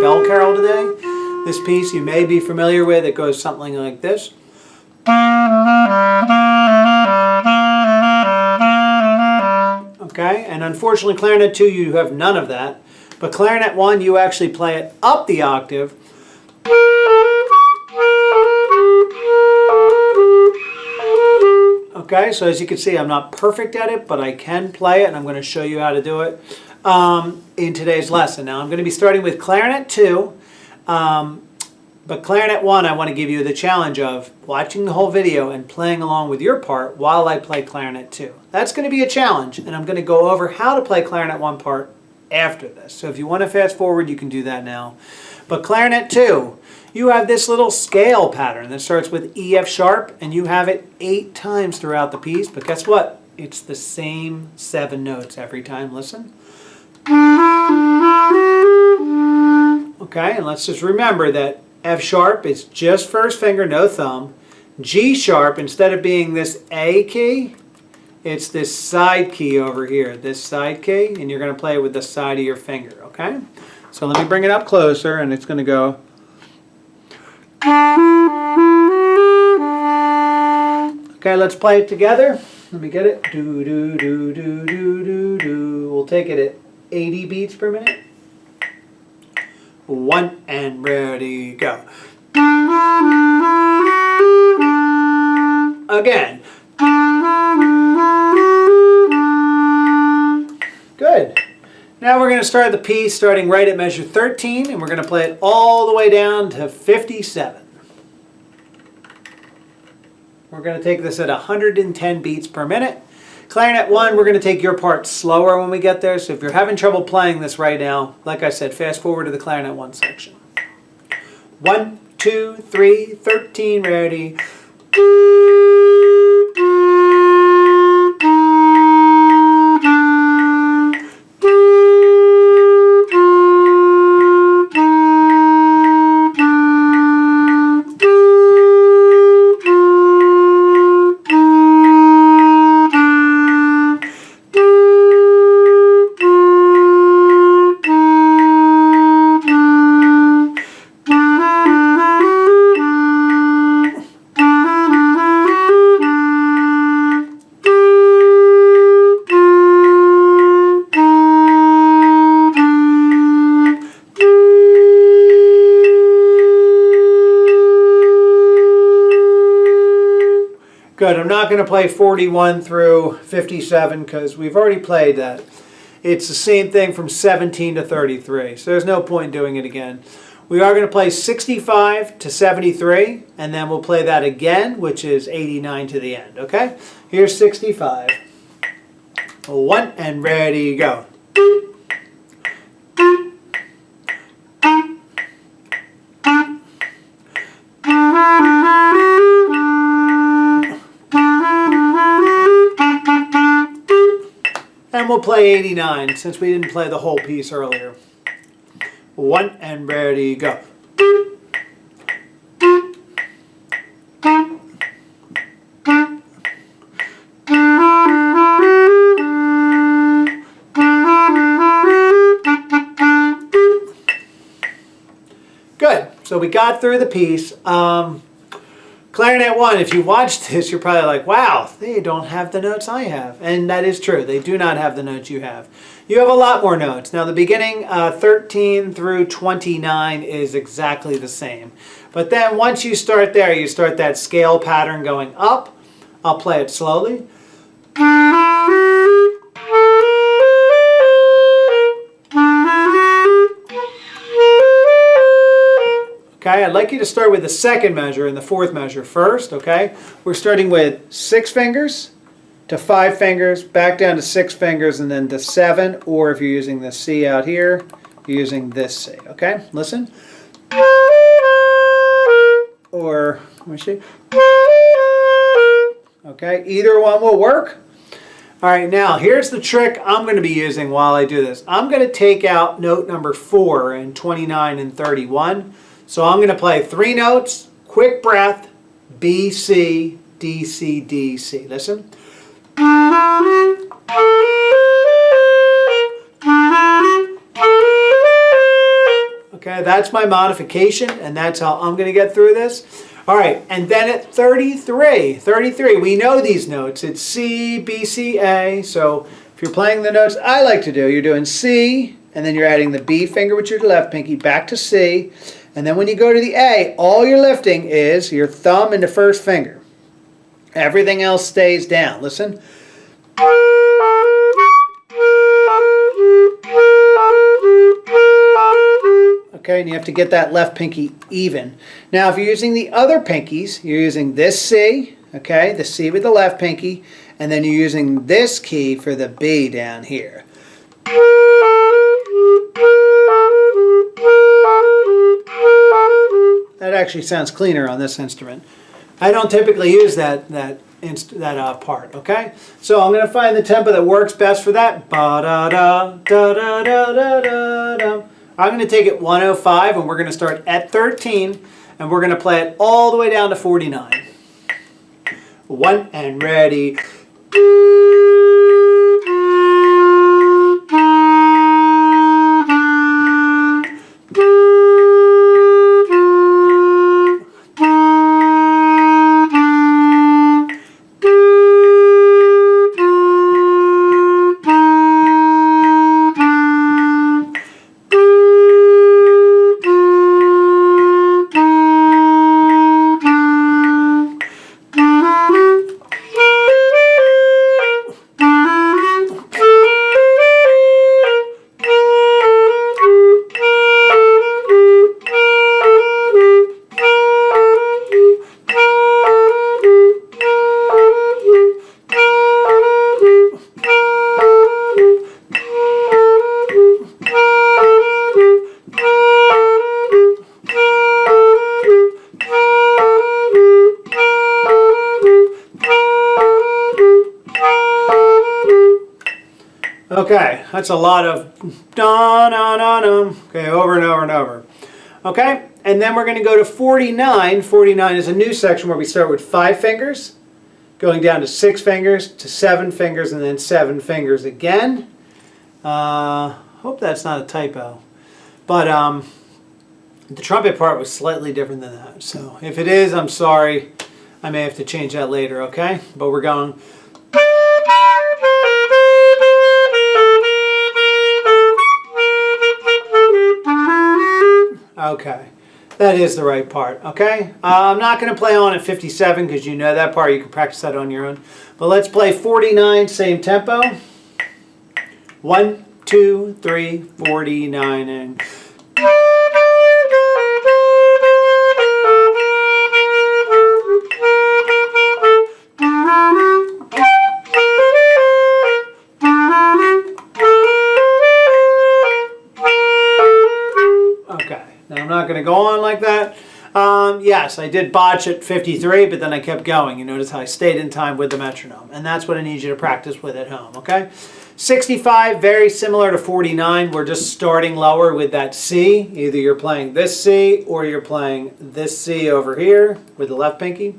bell carol today. This piece you may be familiar with. It goes something like this. Okay, and unfortunately Clarinet 2 you have none of that. But Clarinet 1 you actually play it up the octave. Okay, so as you can see I'm not perfect at it, but I can play it and I'm going to show you how to do it in today's lesson. Now I'm going to be starting with Clarinet 2. But Clarinet 1, I want to give you the challenge of watching the whole video and playing along with your part while I play Clarinet 2. That's going to be a challenge, and I'm going to go over how to play Clarinet 1 part after this. So if you want to fast forward, you can do that now. But Clarinet 2, you have this little scale pattern that starts with E, F sharp, and you have it 8 times throughout the piece. But guess what? It's the same 7 notes every time. Listen. Okay, and let's just remember that F sharp is just first finger, no thumb. G sharp, instead of being this A key, it's this side key over here, this side key, and you're going to play it with the side of your finger, okay? So let me bring it up closer, and it's going to go. Okay, let's play it together. Let me get it. Do, do, do, do, do, do, do. We'll take it at 80 beats per minute. 1 and ready, go. Again. Good. Now we're going to start the piece starting right at measure 13, and we're going to play it all the way down to 57. We're going to take this at 110 beats per minute. Clarinet 1, we're going to take your part slower when we get there, so if you're having trouble playing this right now, like I said, fast forward to the Clarinet 1 section. 1, 2, 3, 13, ready. Good, I'm not going to play 41 through 57 because we've already played that. It's the same thing from 17 to 33, so there's no point in doing it again. We are going to play 65 to 73, and then we'll play that again, which is 89 to the end, okay? Here's 65. 1 and ready, go. And we'll play 89 since we didn't play the whole piece earlier. 1 and ready, go. Good. So we got through the piece. Clarinet 1, if you watch this, you're probably like, wow, they don't have the notes I have. And that is true. They do not have the notes you have. You have a lot more notes. Now, the beginning 13 through 29 is exactly the same. But then once you start there, you start that scale pattern going up. I'll play it slowly. Okay, I'd like you to start with the second measure and the fourth measure first, okay? We're starting with 6 fingers to 5 fingers, back down to 6 fingers, and then to 7, or if you're using the C out here, you're using this C, okay? Listen. Or, let me see. Okay, either one will work. All right, now here's the trick I'm going to be using while I do this. I'm going to take out note number 4 in 29 and 31. So I'm going to play 3 notes, quick breath, B, C, D, C, D, C. Listen. Okay, that's my modification, and that's how I'm going to get through this. All right, and then at 33, we know these notes. It's C, B, C, A. So if you're playing the notes I like to do, you're doing C, and then you're adding the B finger with your left pinky back to C. And then when you go to the A, all you're lifting is your thumb and the first finger. Everything else stays down. Listen. Okay, and you have to get that left pinky even. Now, if you're using the other pinkies, you're using this C, okay, the C with the left pinky, and then you're using this key for the B down here. That actually sounds cleaner on this instrument. I don't typically use that part, okay? So I'm going to find the tempo that works best for that. Ba-da-da, da-da-da-da-da-da. I'm going to take it 105, and we're going to start at 13, and we're going to play it all the way down to 49. One, and ready. Okay, that's a lot of da-na-na-na. Okay, over and over and over. Okay, and then we're going to go to 49. 49 is a new section where we start with 5 fingers, going down to 6 fingers, to 7 fingers, and then 7 fingers again. Hope that's not a typo. But the trumpet part was slightly different than that. So if it is, I'm sorry. I may have to change that later, okay? But we're going... Okay, that is the right part, okay? I'm not going to play on at 57 because you know that part. You can practice that on your own. But let's play 49, same tempo. 1, 2, 3, 49, and... I'm not going to go on like that. Yes, I did botch at 53, but then I kept going. You notice how I stayed in time with the metronome. And that's what I need you to practice with at home, okay? 65, very similar to 49. We're just starting lower with that C. Either you're playing this C or you're playing this C over here with the left pinky.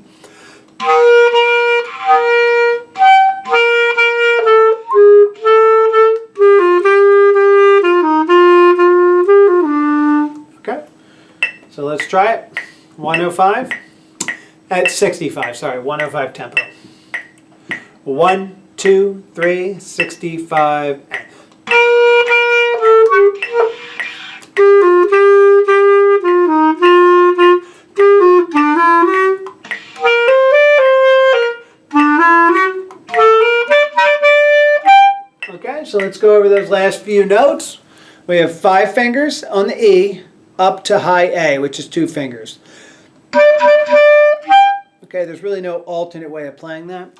So let's try it. 105 at 65, sorry, 105 tempo. 1, 2, 3, 65. Okay, so let's go over those last few notes. We have 5 fingers on the E, up to high A, which is 2 fingers. Okay, there's really no alternate way of playing that.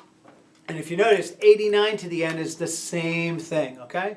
And if you notice, 89 to the end is the same thing, okay?